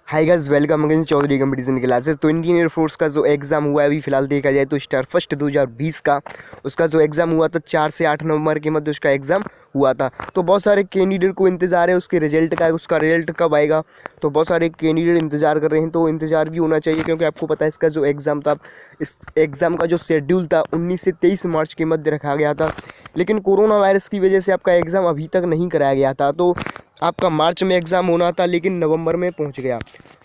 हाय guys, welcome again Chaudhary competition classes. तो Indian air force का जो एग्ज़ाम हुआ है अभी फ़िलहाल देखा जाए तो स्टार फर्स्ट 2020 का उसका जो एग्ज़ाम हुआ था 4 से 8 नवंबर के मध्य उसका एग्ज़ाम हुआ था। तो बहुत सारे कैंडिडेट को इंतज़ार है उसके रिजल्ट का, उसका रिजल्ट कब आएगा। तो बहुत सारे कैंडिडेट इंतज़ार कर रहे हैं, तो इंतज़ार भी होना चाहिए क्योंकि आपको पता है इसका जो एग्ज़ाम था, इस एग्ज़ाम का जो शेड्यूल था 19 से 23 मार्च के मध्य रखा गया था, लेकिन कोरोना वायरस की वजह से आपका एग्ज़ाम अभी तक नहीं कराया गया था। तो आपका मार्च में एग्ज़ाम होना था लेकिन नवंबर में पहुंच गया।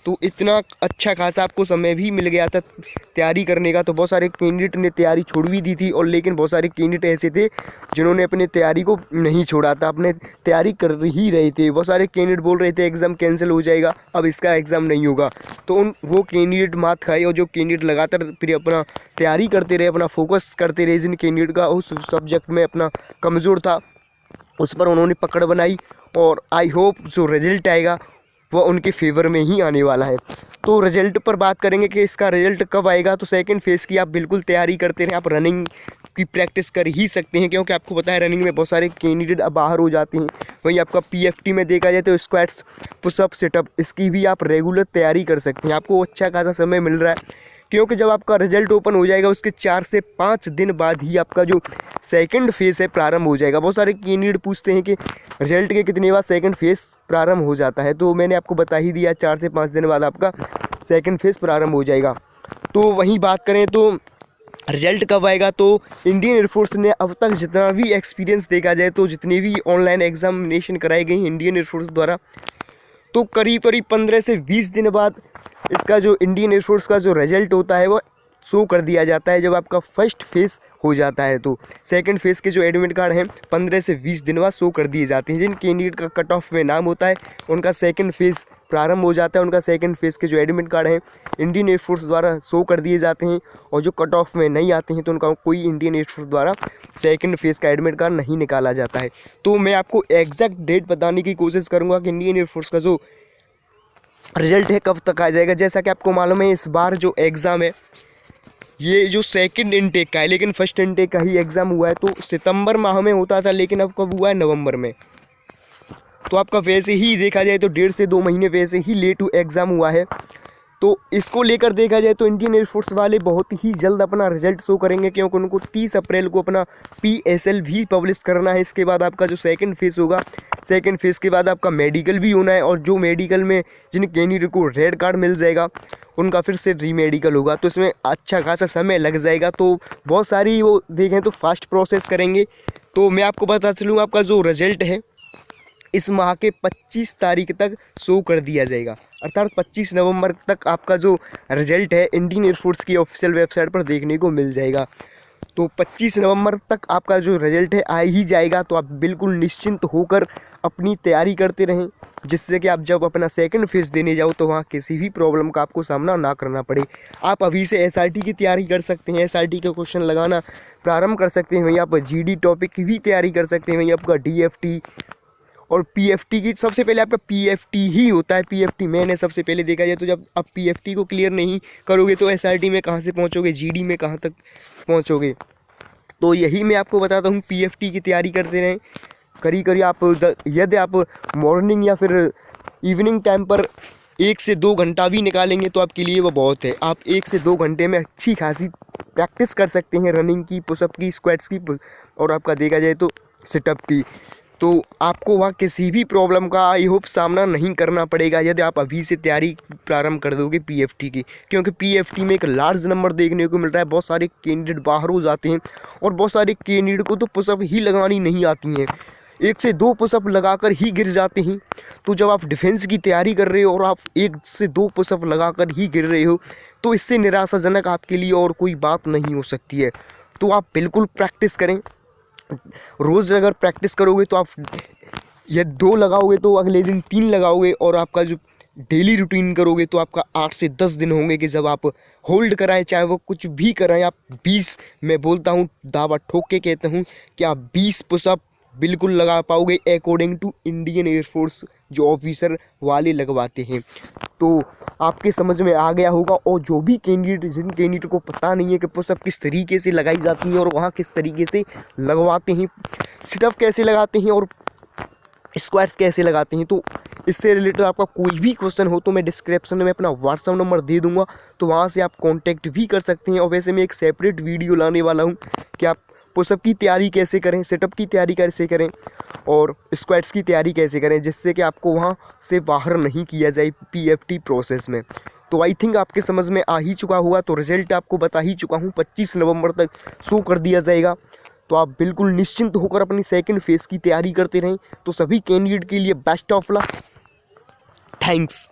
तो इतना अच्छा खासा आपको समय भी मिल गया था तैयारी करने का। तो बहुत सारे कैंडिडेट ने तैयारी छोड़ भी दी थी, और लेकिन बहुत सारे कैंडिडेट ऐसे थे जिन्होंने अपनी तैयारी को नहीं छोड़ा था, अपने तैयारी कर ही रहे थे। बहुत सारे कैंडिडेट बोल रहे थे एग्ज़ाम कैंसिल हो जाएगा, अब इसका एग्ज़ाम नहीं होगा। तो वो कैंडिडेट मात खाए, और जो कैंडिडेट लगातार फिर अपना तैयारी करते रहे, अपना फोकस करते रहे, जिन कैंडिडेट का उस सब्जेक्ट में अपना कमज़ोर था उस पर उन्होंने पकड़ बनाई, और आई होप जो रिजल्ट आएगा वो उनके फेवर में ही आने वाला है। तो रिजल्ट पर बात करेंगे कि इसका रिजल्ट कब आएगा। तो सेकंड फेज़ की आप बिल्कुल तैयारी करते रहें, आप रनिंग की प्रैक्टिस कर ही सकते हैं क्योंकि आपको पता है रनिंग में बहुत सारे कैंडिडेट अब बाहर हो जाते हैं। वहीं आपका पीएफटी में देखा जाए तो स्क्वाट्स, पुशअप, सिटअप, इसकी भी आप रेगुलर तैयारी कर सकते हैं। आपको अच्छा खासा समय मिल रहा है क्योंकि जब आपका रिजल्ट ओपन हो जाएगा उसके 4 से 5 दिन बाद ही आपका जो सेकंड फेज़ है प्रारंभ हो जाएगा। बहुत सारे कैंडिडेट पूछते हैं कि रिजल्ट के कितने बाद सेकंड फेज़ प्रारंभ हो जाता है, तो मैंने आपको बता ही दिया 4 से 5 दिन बाद आपका सेकंड फेज़ प्रारंभ हो जाएगा। तो वहीं बात करें तो रिजल्ट कब आएगा, तो इंडियन एयरफोर्स ने अब तक जितना भी एक्सपीरियंस देखा जाए तो जितने भी ऑनलाइन एग्जामिनेशन कराई गई इंडियन एयरफोर्स द्वारा, तो करीब करीब 15 से 20 दिन बाद इसका जो इंडियन एयरफोर्स का जो रिजल्ट होता है वो शो कर दिया जाता है जब आपका फर्स्ट फेज़ हो जाता है। तो सेकंड फेज़ के जो एडमिट कार्ड हैं 15 से 20 दिन बाद शो कर दिए जाते हैं। जिन कैंडिडेट का कट ऑफ में नाम होता है उनका सेकंड फेज़ प्रारंभ हो जाता है, उनका सेकंड फेज़ के जो एडमिट कार्ड हैं इंडियन एयरफोर्स द्वारा शो कर दिए जाते हैं, और जो कट ऑफ में नहीं आते हैं तो उनका कोई इंडियन एयरफोर्स द्वारा सेकंड फेज़ का एडमिट कार्ड नहीं निकाला जाता है। तो मैं आपको एग्जैक्ट डेट बताने की कोशिश करूँगा कि इंडियन एयरफोर्स का जो रिजल्ट है कब तक आ जाएगा। जैसा कि आपको मालूम है इस बार जो एग्ज़ाम है ये जो सेकंड इनटेक का है, लेकिन फर्स्ट इनटेक का ही एग्ज़ाम हुआ है। तो सितंबर माह में होता था लेकिन अब कब हुआ है, नवंबर में। तो आपका वैसे ही देखा जाए तो 1.5 से 2 महीने वैसे ही लेट एग्ज़ाम हुआ है। तो इसको लेकर देखा जाए तो इंडियन एयरफोर्स वाले बहुत ही जल्द अपना रिजल्ट शो करेंगे क्योंकि उनको 30 अप्रैल को अपना PSL भी पब्लिश करना है। इसके बाद आपका जो सेकंड फेज़ होगा, सेकंड फेज़ के बाद आपका मेडिकल भी होना है, और जो मेडिकल में जिन कैंडिडेट को रेड कार्ड मिल जाएगा उनका फिर से रीमेडिकल होगा। तो इसमें अच्छा खासा समय लग जाएगा। तो बहुत सारी वो देखें तो फास्ट प्रोसेस करेंगे। तो मैं आपको बता चलूँ आपका जो रिजल्ट है इस माह के 25 तारीख तक शो कर दिया जाएगा, अर्थात 25 नवंबर तक आपका जो रिजल्ट है इंडियन एयरफोर्स की ऑफिशियल वेबसाइट पर देखने को मिल जाएगा। तो 25 नवंबर तक आपका जो रिजल्ट है आ ही जाएगा। तो आप बिल्कुल निश्चिंत होकर अपनी तैयारी करते रहें, जिससे कि आप जब अपना सेकंड फेज़ देने जाओ तो वहाँ किसी भी प्रॉब्लम का आपको सामना ना करना पड़े। आप अभी से SRT की तैयारी कर सकते हैं, SRT के क्वेश्चन लगाना प्रारंभ कर सकते हैं। वहीं आप GD टॉपिक की भी तैयारी कर सकते हैं। वहीं आपका DFT और PFT की सबसे पहले आपका PFT ही होता है। PFT मैंने सबसे पहले देखा जाए तो जब आप PFT को क्लियर नहीं करोगे तो SRT में कहाँ से पहुँचोगे, GD में कहाँ तक पहुँचोगे। तो यही मैं आपको बताता हूँ, PFT की तैयारी करते रहें। करीब करीब आप यदि आप मॉर्निंग या फिर इवनिंग टाइम पर 1 से 2 घंटा भी निकालेंगे तो आपके लिए वो बहुत है। आप 1 से 2 घंटे में अच्छी खासी प्रैक्टिस कर सकते हैं रनिंग की, पुशअप की, स्क्वाट्स की, और आपका देखा जाए तो सिटअप की। तो आपको वहाँ किसी भी प्रॉब्लम का आई होप सामना नहीं करना पड़ेगा यदि आप अभी से तैयारी प्रारंभ कर दोगे PFT की, क्योंकि PFT में एक लार्ज नंबर देखने को मिल रहा है। बहुत सारे कैंडिडेट बाहर हो जाते हैं, और बहुत सारे कैंडिडेट को तो पुशअप ही लगानी नहीं आती हैं, 1 से 2 पुशअप लगाकर ही गिर जाते हैं। तो जब आप डिफेंस की तैयारी कर रहे हो और आप 1 से 2 पुशअप लगाकर ही गिर रहे हो तो इससे निराशाजनक आपके लिए और कोई बात नहीं हो सकती है। तो आप बिल्कुल प्रैक्टिस करें। रोज़ अगर प्रैक्टिस करोगे तो आप ये 2 लगाओगे तो अगले दिन 3 लगाओगे, और आपका जो डेली रूटीन करोगे तो आपका 8 से 10 दिन होंगे कि जब आप होल्ड कराएं, चाहे वो कुछ भी कराएं, आप 20, मैं बोलता हूँ दावा ठोक के कहता हूँ कि आप 20 पुशअप बिल्कुल लगा पाओगे अकॉर्डिंग टू इंडियन एयरफोर्स जो ऑफिसर वाले लगवाते हैं। तो आपके समझ में आ गया होगा। और जो भी कैंडिडेट, जिन कैंडिडेट को पता नहीं है कि पुशअप किस तरीके से लगाई जाती है और वहाँ किस तरीके से लगवाते हैं, सिटअप कैसे लगाते हैं और स्क्वाट्स कैसे लगाते हैं, तो इससे रिलेटेड आपका कोई भी क्वेश्चन हो तो मैं डिस्क्रिप्शन में अपना व्हाट्सअप नंबर दे दूंगा, तो वहाँ से आप कांटेक्ट भी कर सकते हैं। और वैसे मैं एक सेपरेट वीडियो लाने वाला हूँ कि आप पुशअप की तैयारी कैसे करें, सेटअप की तैयारी कैसे करें और स्क्वाट्स की तैयारी कैसे करें, जिससे कि आपको वहाँ से बाहर नहीं किया जाए पीएफटी प्रोसेस में। तो आई थिंक आपके समझ में आ ही चुका होगा। तो रिजल्ट आपको बता ही चुका हूँ, 25 नवंबर तक शो कर दिया जाएगा। तो आप बिल्कुल निश्चिंत होकर अपनी सेकंड फेज़ की तैयारी करते रहें। तो सभी कैंडिडेट के लिए बेस्ट ऑफ लक। थैंक्स।